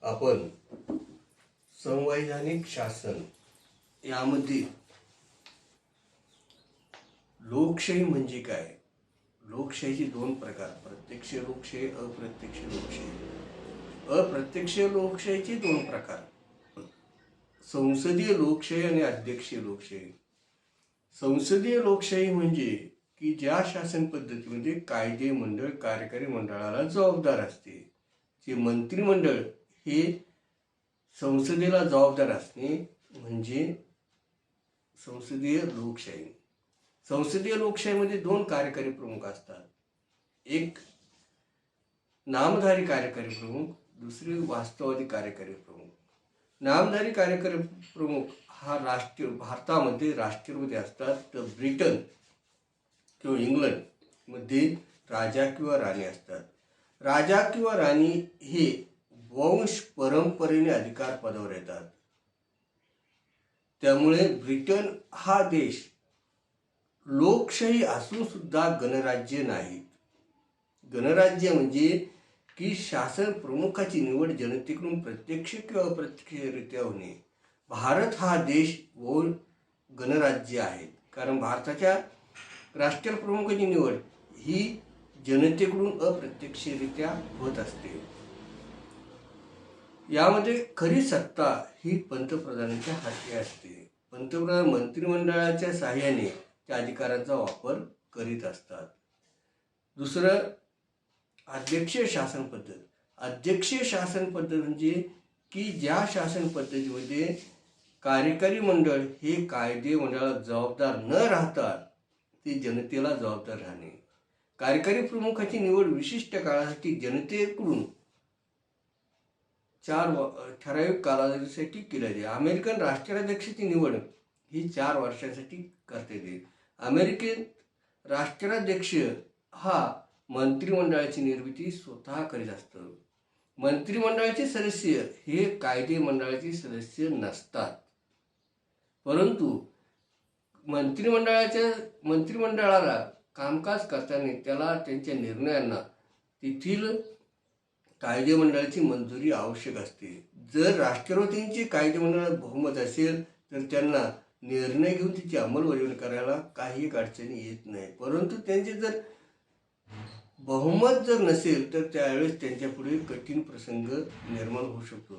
आपण संवैधानिक शासन यामध्ये लोकशाही म्हणजे काय, लोकशाहीचे दोन प्रकार, प्रत्यक्ष लोकशाही, अप्रत्यक्ष लोकशाही. अप्रत्यक्ष लोकशाहीचे दोन प्रकार, संसदीय लोकशाही आणि अध्यक्षीय लोकशाही. संसदीय लोकशाही म्हणजे की ज्या शासन पद्धतीमध्ये कायदे मंडळ कार्यकारी मंडळाला जबाबदार असते. जे मंत्रिमंडळ हे संसदेला जबाबदार असणे म्हणजे संसदीय लोकशाही. संसदीय लोकशाहीमध्ये दोन कार्यकारी प्रमुख असतात, एक नामधारी कार्यकारी प्रमुख, दुसरे वास्तवादी कार्यकारी प्रमुख. नामधारी कार्यकारी प्रमुख हा भारतामध्ये राष्ट्रपती असतात, तर ब्रिटन किंवा इंग्लंडमध्ये राजा किंवा राणी असतात. राजा किंवा राणी हे वंश परंपरेने अधिकार पदावर येतात. त्यामुळे ब्रिटन हा देश लोकशाही असून सुद्धा गणराज्य नाही. गणराज्य म्हणजे की शासन प्रमुखाची निवड जनतेकडून प्रत्यक्ष किंवा अप्रत्यक्षरित्या होणे. भारत हा देश व गणराज्य आहे, कारण भारताच्या राष्ट्रप्रमुखाची निवड ही जनतेकडून अप्रत्यक्षरित्या होत असते. यामध्ये खरी सत्ता ही पंतप्रधानांच्या हाती असते. पंतप्रधान मंत्रिमंडळाच्या साहाय्याने त्या अधिकारांचा वापर करीत असतात. दुसरं अध्यक्षीय शासन पद्धत. अध्यक्षीय शासन पद्धत म्हणजे की ज्या शासन पद्धतीमध्ये कार्यकारी मंडळ हे कायदे मंडळाला जबाबदार न राहता ते जनतेला जबाबदार राहणे. कार्यकारी प्रमुखाची निवड विशिष्ट काळासाठी जनतेकडून ठराविक कालावधीसाठी केली जाते. अमेरिकन राष्ट्राध्यक्षाची निवड ही 4 वर्षासाठी करता येते. अमेरिकेत राष्ट्राध्यक्ष हा मंत्रिमंडळाची निर्मिती स्वतः करीत असतो. मंत्रिमंडळाचे सदस्य हे कायदे मंडळाचे सदस्य नसतात, परंतु मंत्रिमंडळाला कामकाज करताना त्याला त्यांच्या निर्णयांना तेथील कायदे मंडळाची मंजुरी आवश्यक असते. जर राष्ट्रपतींचे कायदे मंडळात बहुमत असेल तर त्यांना निर्णय घेऊन त्याची अंमलबजावणी करायला काही अडचणी येत नाही. परंतु त्यांचे जर बहुमत जर नसेल तर त्यावेळेस त्यांच्यापुढे कठीण प्रसंग निर्माण होऊ शकतो.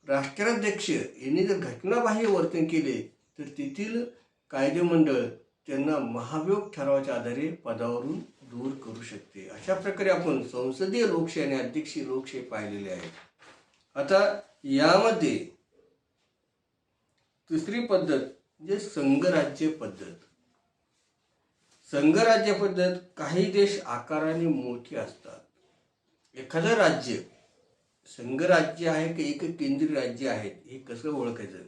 राष्ट्राध्यक्ष यांनी जर घटनाबाह्य वर्तन केले तर तेथील कायदे मंडळ त्यांना महाभियोग ठरावाच्या आधारे पदावरून दूर करू शकते. अशा प्रकारे आपण संसदीय लोकशाही आणि अध्यक्षीय लोकशाही पाहिलेली आहे. आता यामध्ये तिसरी पद्धत म्हणजे संघराज्य पद्धत. संघराज्य पद्धत, काही देश आकाराने मोठे असतात. एखादं राज्य संघराज्य आहे की एक केंद्रीय राज्य आहे हे कसं ओळखायचं,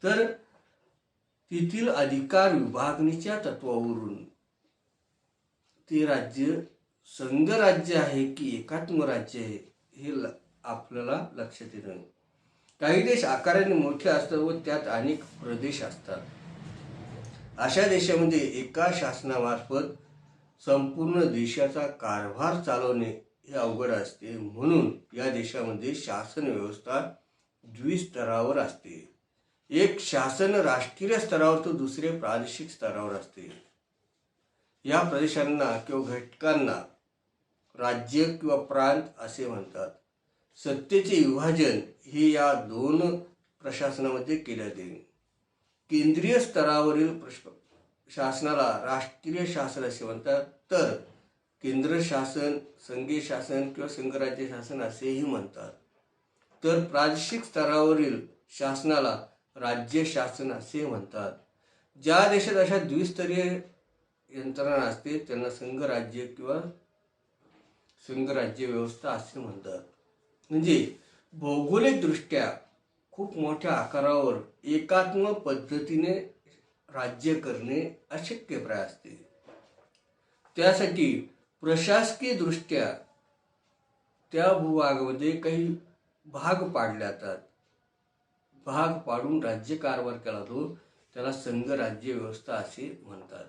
तर तेथील अधिकार विभागणीच्या तत्वावरून ते राज्य संघराज्य आहे की एकात्म राज्य आहे हे आपल्याला लक्षात येतं. काही देश आकाराने मोठे असतात व त्यात अनेक प्रदेश असतात. अशा देशामध्ये एका शासनामार्फत संपूर्ण देशाचा कारभार चालवणे हे अवघड असते. म्हणून या देशामध्ये शासन व्यवस्था द्विस्तरावर असते. एक शासन राष्ट्रीय स्तरावर तर दुसरे प्रादेशिक स्तरावर असते. या प्रदेशांना किंवा घटकांना राज्य किंवा प्रांत असे म्हणतात. सत्तेचे विभाजन हे या दोन प्रशासनामध्ये केले जाते. केंद्रीय स्तरावरील शासनाला राष्ट्रीय शासन असे म्हणतात, तर केंद्र शासन, संघीय शासन किंवा संघराज्य शासन असेही म्हणतात. तर प्रादेशिक स्तरावरील शासनाला राज्य शासन असे म्हणतात. ज्या देशात अशा द्विस्तरीय यंत्रणा असते त्यांना संघराज्य किंवा संघराज्य व्यवस्था असे म्हणतात. म्हणजे भौगोलिकदृष्ट्या खूप मोठ्या आकारावर एकात्म पद्धतीने राज्य करणे अशक्यप्राय असते. त्यासाठी प्रशासकीय दृष्ट्या त्या भूभागामध्ये काही भाग पाडले जातात. भाग पाडून राज्यकारभार केला जातो, त्याला संघराज्य व्यवस्था असे म्हणतात.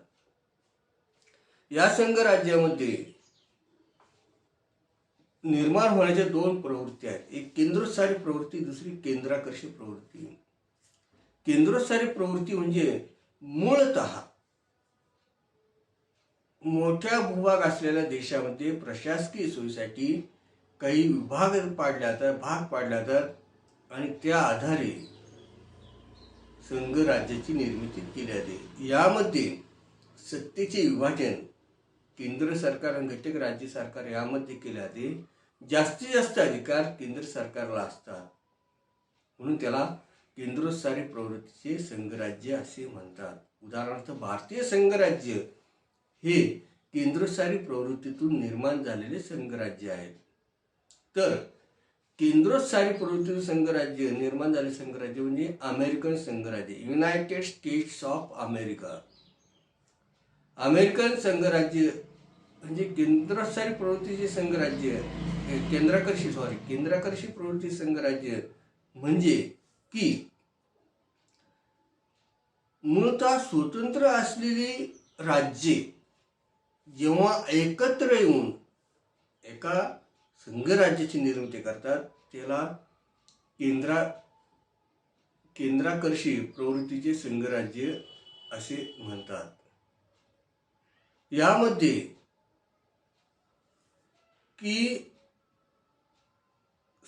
या संघराज्यामध्ये निर्माण होण्याच्या दोन प्रवृत्ती आहेत. एक केंद्रोत्सारी प्रवृत्ती, दुसरी केंद्राकर्षी प्रवृत्ती. केंद्रोत्सारी प्रवृत्ती म्हणजे मूळतः मोठ्या भूभाग असलेल्या देशामध्ये प्रशासकीय सोयीसाठी काही भाग पाडले जातात आणि त्या आधारे संघ राज्याची निर्मिती केली जाते. यामध्ये सत्तेचे विभाजन केंद्र सरकार आणि घटक राज्य सरकार यामध्ये केले जाते. जास्तीत जास्त अधिकार केंद्र सरकारला असतात, म्हणून त्याला केंद्रोत्सारी प्रवृत्तीचे संघराज्य असे म्हणतात. उदाहरणार्थ भारतीय संघराज्य हे केंद्रोत्सारी प्रवृत्तीतून निर्माण झालेले संघराज्य आहेत. तर केंद्रोत्सारी प्रवृत्तीतून संघराज्य निर्माण झालेले संघराज्य म्हणजे अमेरिकन संघराज्य, United states of America. American संघराज्य म्हणजे केंद्रोत्सारी प्रवृत्तीचे संघराज्य, केंद्राकर्षी प्रवृत्ती संघराज्य म्हणजे की मूळतः स्वतंत्र असलेली राज्ये जेव्हा एकत्र येऊन एका संघराज्याची निर्मिती करतात त्याला केंद्राकर्षी प्रवृत्तीचे संघराज्य असे म्हणतात. यामध्ये की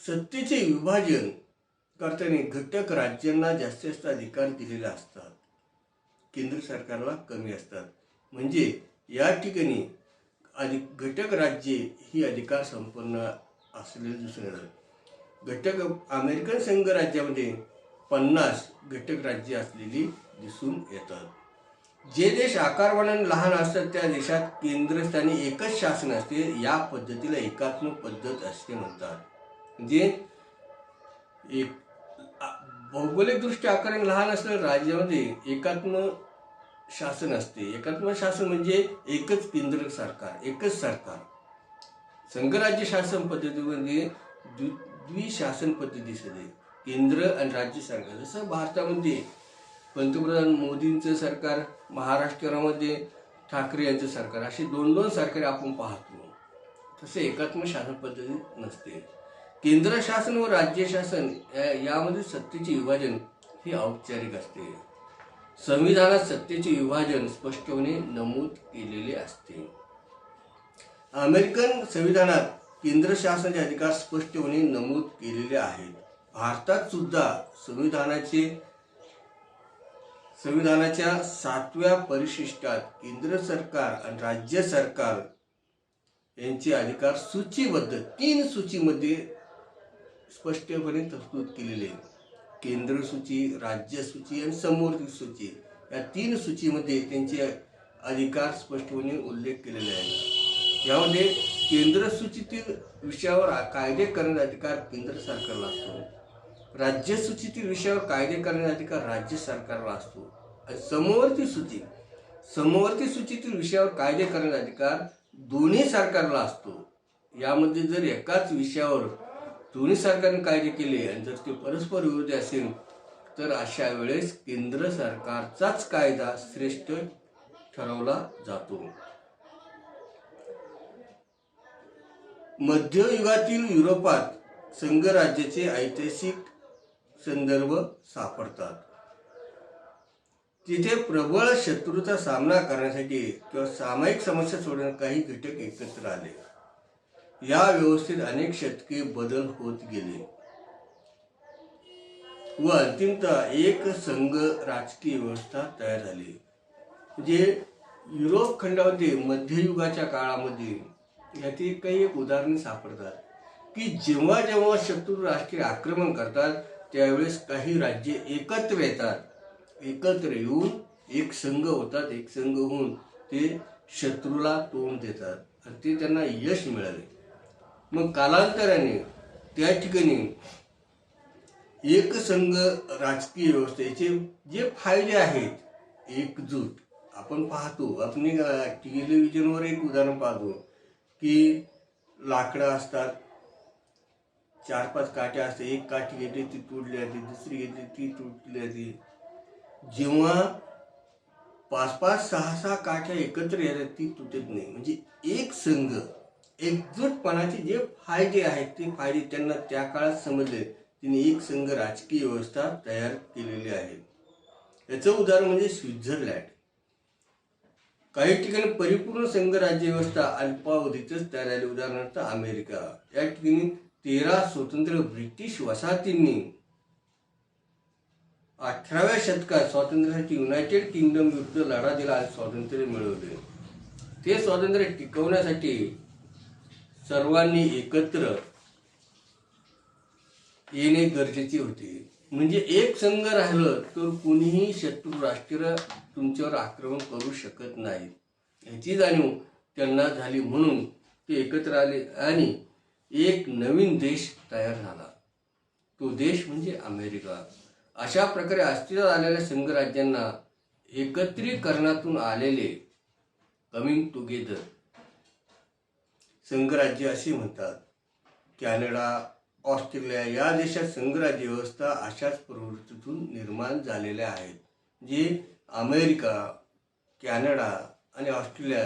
सत्तेचे विभाजन करताना घटक राज्यांना जास्तीत जास्त अधिकार दिलेले असतात, केंद्र सरकारला कमी असतात. म्हणजे या ठिकाणी घटक राज्ये ही अधिकार संपन्न असलेले दिसून येतात. अमेरिकन संघ राज्यामध्ये 50 घटक राज्ये असलेली दिसून येतात. जे देश आकारमानाने लहान असतात त्या देशात केंद्रस्थानी एकच शासन असते. या पद्धतीला एकात्म पद्धत असे म्हणतात. म्हणजे एक भौगोलिकदृष्ट्या आकाराने लहान असलेल्या राज्यामध्ये एकात्म शासन असते. एकात्म शासन म्हणजे एकच केंद्र सरकार, एकच सरकार. संघराज्य शासन पद्धती म्हणजे द्विशासन पद्धती असते, केंद्र आणि राज्य सरकार. जसं भारतामध्ये पंतप्रधान मोदींचं सरकार, महाराष्ट्रामध्ये ठाकरे यांचं सरकार, अशी दोन दोन सरकारे आपण पाहतो. तसे एकात्म शासन पद्धती नसते. केंद्र शासन व राज्य शासन यामध्ये सत्तेचे विभाजन हे औपचारिक असते. संविधानात सत्तेचे विभाजन स्पष्टपणे नमूद केलेले असते. अमेरिकन संविधानात केंद्र शासनाचे अधिकार स्पष्टपणे नमूद केलेले आहेत. भारतात सुद्धा संविधानाच्या 7व्या परिशिष्टात केंद्र सरकार आणि राज्य सरकार यांचे अधिकार सूचीबद्ध 3 सूचीमध्ये स्पष्टपणे तरतूद केलेले आहे. केंद्र सूची, राज्य सूची आणि समवर्ती सूची या 3 सूचीमध्ये त्यांचे अधिकार स्पष्टपणे उल्लेख केलेले आहे. यामध्ये केंद्र सूचीतील विषयावर कायदे करण्याचा अधिकार केंद्र सरकारला असतो. राज्य सूचीतील विषयावर कायदे करण्याचा अधिकार राज्य सरकारला असतो. आणि समवर्ती सूचीतील विषयावर कायदे करण्याचा अधिकार दोन्ही सरकारला असतो. यामध्ये जर एकाच विषयावर दोन्ही सरकारने कायदे केले आणि जर ते परस्पर विरोधी असेल तर अशा वेळेस केंद्र सरकारचाच कायदा श्रेष्ठ ठरवला जातो. मध्ययुगातील युरोपात संघराज्याचे ऐतिहासिक संदर्भ सापडतात. तिथे प्रबळ शत्रूचा सामना करण्यासाठी किंवा सामायिक समस्या सोडवण्यासाठी काही घटक एकत्र आले. या व्यवस्थेत अनेक शतके बदल होत गेले व अंतिमतः एक संघ राजकीय व्यवस्था तयार झाली. म्हणजे युरोप खंडामध्ये मध्ययुगाच्या काळामध्ये याची काही एक उदाहरणे सापडतात की जेव्हा जेव्हा शत्रू राष्ट्रीय आक्रमण करतात त्यावेळेस काही राज्ये एकत्र येतात. एकत्र येऊन एक संघ होतात. एक संघ होऊन ते शत्रूला तोंड देतात आणि ते त्यांना यश मिळाले. मग कालांतराने त्या ठिकाणी एक संघ राजकीय व्यवस्थेचे जे फायदे आहेत, एकजूट आपण पाहतो. आपण टेलिव्हिजनवर एक उदाहरण पाहतो की लाकडं असतात, 4-5 काठ्या असतात. एक काठी घेतली ती तुटली जाते, दुसरी घेतली ती तुटली जाते. जेव्हा 5-5, 6-6 काठ्या एकत्र येतात ती तुटत नाही. म्हणजे एक संघ एकजूटपणाचे जे फायदे आहेत ते फायदे त्यांना त्या काळात समजले. तिने एक संघ राजकीय व्यवस्था तयार केलेली आहे. याचं उदाहरण म्हणजे स्वित्झर्लंड. काही ठिकाणी परिपूर्ण संघ राज्य व्यवस्था अल्पावधीतच तयार झाली. उदाहरणार्थ अमेरिका. या ठिकाणी 13 स्वतंत्र ब्रिटिश वसाहतींनी 18व्या शतकात स्वातंत्र्यासाठी युनायटेड किंगडम विरुद्ध लढा दिला आणि स्वातंत्र्य मिळवले. ते स्वातंत्र्य टिकवण्यासाठी सर्वांनी एकत्र येणे गरजेचे होते. म्हणजे एक संघ राहिलं तर कुणीही शत्रू राष्ट्र तुमच्यावर आक्रमण करू शकत नाही याची जाणीव त्यांना झाली. म्हणून ते एकत्र आले आणि एक नवीन देश तयार झाला. तो देश म्हणजे अमेरिका. अशा प्रकारे अस्तित्वात आलेल्या संघराज्यांना एकत्रीकरणातून आलेले कमिंग टुगेदर संघराज्य असे म्हणतात. कॅनडा, ऑस्ट्रेलिया या देशात संघराज्य व्यवस्था अशाच प्रवृत्तीतून निर्माण झालेल्या आहेत. जे अमेरिका, कॅनडा आणि ऑस्ट्रेलिया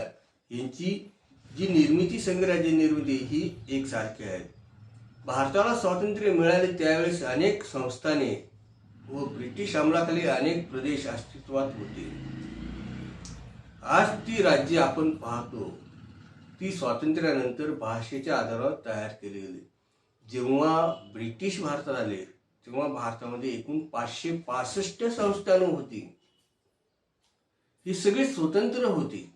यांची जी निर्मिती, संघराज्य निर्मिती ही एकसारखी आहे. भारताला स्वातंत्र्य मिळाले त्यावेळेस अनेक संस्थाने व ब्रिटिश अंमलाखाली अनेक प्रदेश अस्तित्वात होते. आज ती राज्ये आपण पाहतो ती स्वातंत्र्यानंतर भाषेच्या आधारावर तयार केली गेली. जेव्हा ब्रिटिश भारतात आले तेव्हा भारतामध्ये एकूण 565 संस्थानं होती. ही सगळी स्वतंत्र होती.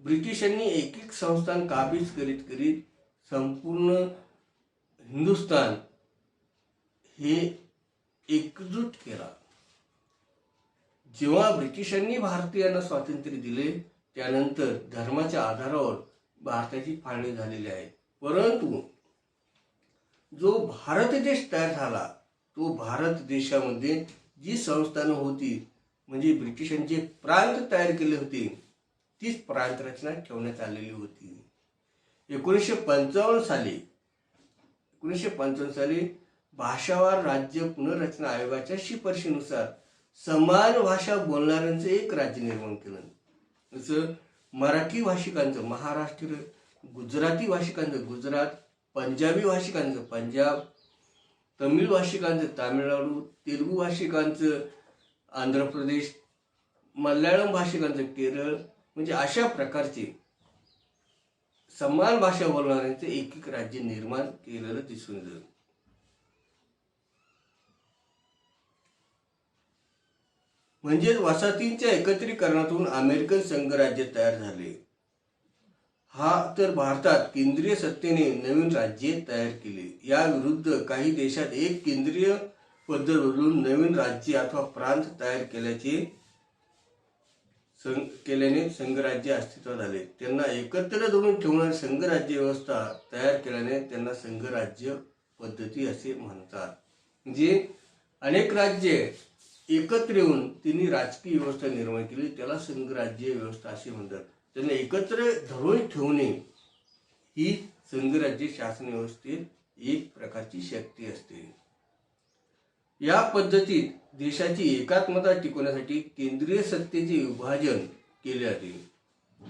ब्रिटिशांनी एक एक संस्थान काबीज करीत करीत संपूर्ण हिंदुस्थान हे एकजूट केला. जेव्हा ब्रिटिशांनी भारतीयांना स्वातंत्र्य दिले त्यानंतर धर्माच्या आधारावर भारताची फाळणी झालेली आहे. परंतु जो भारत देश तयार झाला तो भारत देशामध्ये जी संस्थानं होती म्हणजे ब्रिटिशांचे प्रांत तयार केले होते तीच प्रांत रचना ठेवण्यात आलेली होती. 1955 साली भाषावार राज्य पुनर्रचना आयोगाच्या शिफारशीनुसार समान भाषा बोलणाऱ्यांचं एक राज्य निर्माण केलं. जसं मराठी भाषिकांचं महाराष्ट्र, गुजराती भाषिकांचं गुजरात, पंजाबी भाषिकांचं पंजाब, तमिळ भाषिकांचं तामिळनाडू, तेलुगू भाषिकांचं आंध्र प्रदेश, मल्याळम भाषिकांचं केरळ, म्हणजे अशा प्रकारचे समान भाषा बोलणाऱ्यांचं एक एक राज्य निर्माण केलेलं दिसून येतं. म्हणजे वसाहतींच्या एकत्रीकरणातून अमेरिकन संघराज्य तयार झाले. हा तर भारतात केंद्रीय सत्तेने नवीन राज्ये तयार केली. या विरुद्ध काही देशात एक केंद्रीय पद्धत बदलून नवीन राज्य अथवा प्रांत तयार केल्याने संघराज्य अस्तित्वात आले. त्यांना एकत्र धरून ठेवणारी संघराज्य व्यवस्था तयार केल्याने त्यांना संघराज्य पद्धती असे म्हणतात. म्हणजे अनेक राज्ये एकत्र येऊन त्यांनी राजकीय व्यवस्था निर्माण केली त्याला संघराज्य व्यवस्था असे म्हणतात. त्यांना एकत्र धरून ठेवणे ही संघराज्य शासन व्यवस्थेत एक प्रकारची शक्ती असते. या पद्धतीत देशाची एकात्मता टिकवण्यासाठी केंद्रीय सत्तेचे विभाजन केले जाते.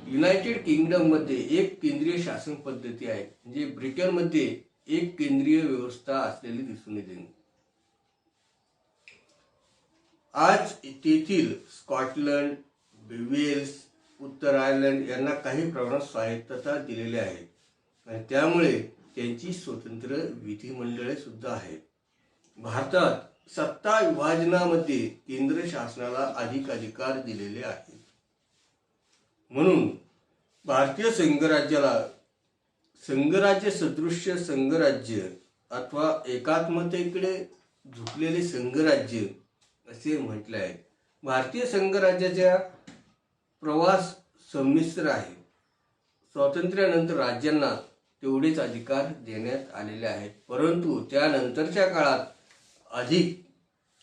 युनायटेड किंगडम मध्ये एक केंद्रीय शासन पद्धती आहे. म्हणजे ब्रिटनमध्ये एक केंद्रीय व्यवस्था असलेली दिसून येते. आज तेथील स्कॉटलंड, वेल्स, उत्तर आयर्लंड यांना काही प्रमाणात स्वायत्तता दिलेली आहे आणि त्यामुळे त्यांची स्वतंत्र विधिमंडळे सुद्धा आहेत. भारतात सत्ता विभाजनामध्ये केंद्र शासनाला अधिक अधिकार दिलेले आहेत. म्हणून भारतीय संघराज्याला संघराज्य सदृश्य संघराज्य अथवा एकात्मतेकडे झुकलेले संघराज्य असे म्हटले आहे. भारतीय संघराज्याचा प्रवास संमिश्र आहे. स्वातंत्र्यानंतर राज्यांना तेवढेच अधिकार देण्यात आलेले आहेत, परंतु त्यानंतरच्या काळात अधिक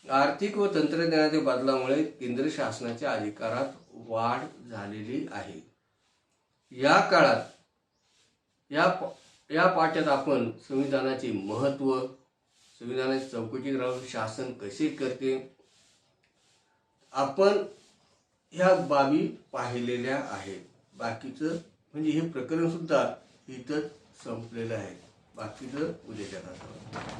आर्थिक व तंत्रज्ञानाच्या बदलामुळे केंद्र शासनाच्या अधिकारात वाढ झालेली आहे. या काळात या पाठात आपण संविधानाचे महत्त्व, संविधानाच्या चौकटीत राहून शासन कसे करते आपण ह्या बाबी पाहिलेल्या आहेत. बाकीचं म्हणजे हे प्रकरण सुद्धा इथंच संपलेलं आहे. बाकीचं उद्याच्या तासावर.